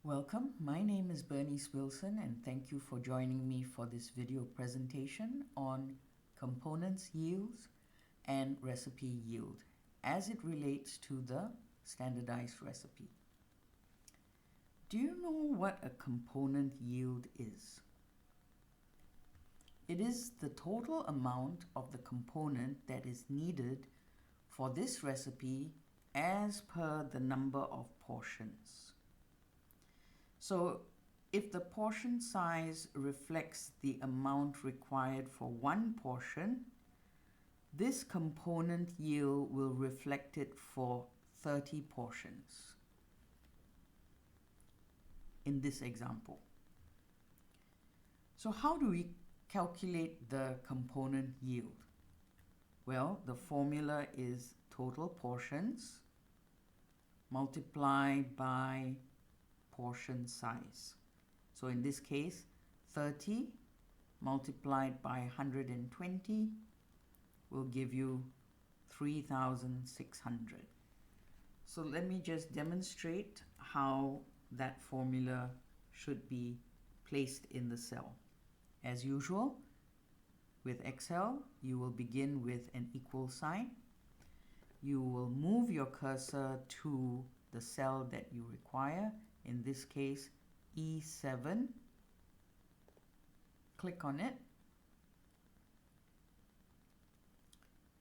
Welcome, my name is Bernice Wilson and thank you for joining me for this video presentation on components yields and recipe yield as it relates to the standardized recipe. Do you know what a component yield is? It is the total amount of the component that is needed for this recipe as per the number of portions. So if the portion size reflects the amount required for one portion, this component yield will reflect it for 30 portions in this example. So how do we calculate the component yield? Well, the formula is total portions multiplied by portion size. So in this case, 30 multiplied by 120 will give you 3,600. So let me just demonstrate how that formula should be placed in the cell. As usual, with Excel, you will begin with an equal sign. You will move your cursor to the cell that you require, in this case E7. Click on it,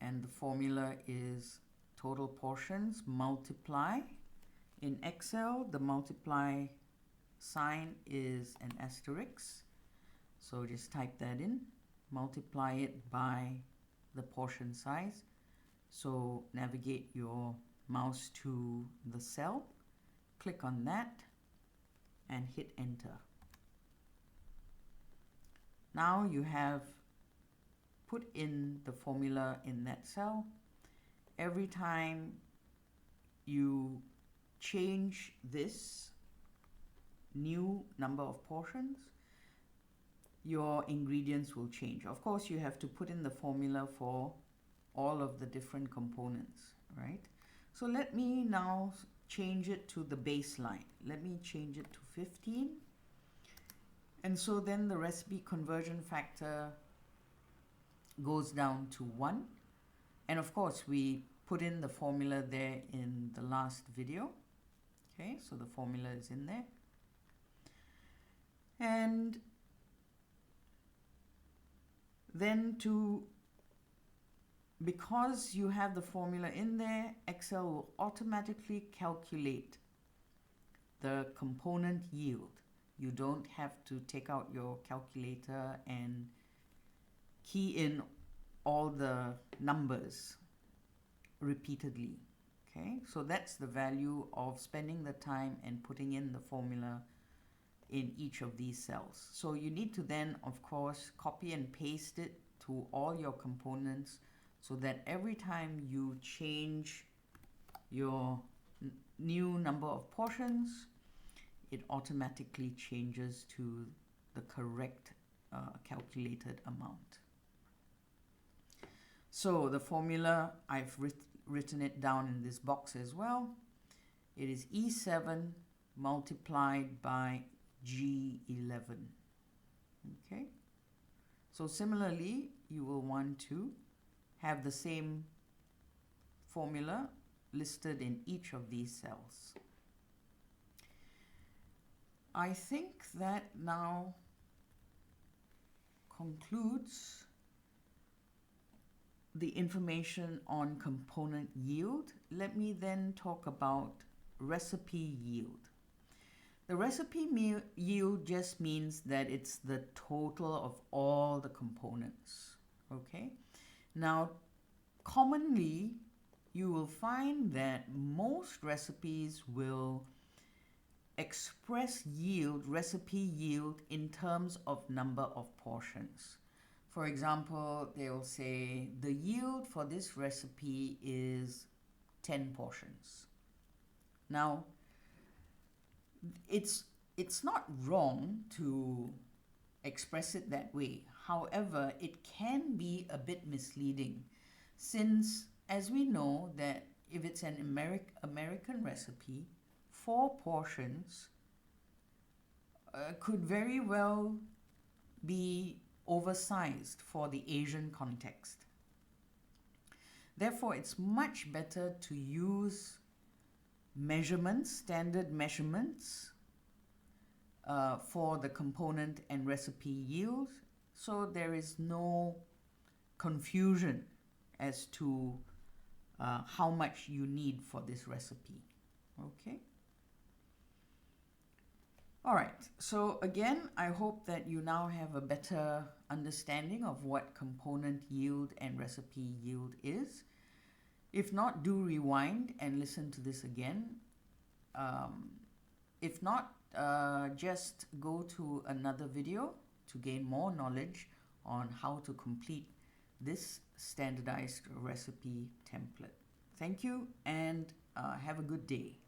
and the formula is total portions multiply. In Excel, the multiply sign is an asterisk, so just type that in, multiply it by the portion size. So navigate your mouse to the cell, click on that and hit enter. Now you have put in the formula in that cell. Every time you change this new number of portions, your ingredients will change. Of course, you have to put in the formula for all of the different components, right? So let me now change it to the baseline. Let me change it to 15. And so then the recipe conversion factor goes down to 1. And of course, we put in the formula there in the last video. Okay, so the formula is in there. And then because you have the formula in there, Excel will automatically calculate the component yield. You don't have to take out your calculator and key in all the numbers repeatedly. Okay, so that's the value of spending the time and putting in the formula in each of these cells. So you need to then, of course, copy and paste it to all your components so that every time you change your new number of portions, it automatically changes to the correct calculated amount. So the formula, I've written it down in this box as well. It is E7 multiplied by G11. Okay, so similarly, you will want to have the same formula listed in each of these cells. I think that now concludes the information on component yield. Let me then talk about recipe yield. The recipe yield just means that it's the total of all the components. Okay, now commonly you will find that most recipes will express yield, recipe yield, in terms of number of portions. For example, they will say the yield for this recipe is 10 portions. Now, it's not wrong to express it that way. However, it can be a bit misleading, since as we know that if it's an American recipe, 4 portions could very well be oversized for the Asian context. Therefore, it's much better to use measurements, standard measurements for the component and recipe yield, so there is no confusion as to how much you need for this recipe. Okay. All right, so again, I hope that you now have a better understanding of what component yield and recipe yield is. If not, do rewind and listen to this again. If not, just go to another video to gain more knowledge on how to complete this standardized recipe template. Thank you, and have a good day.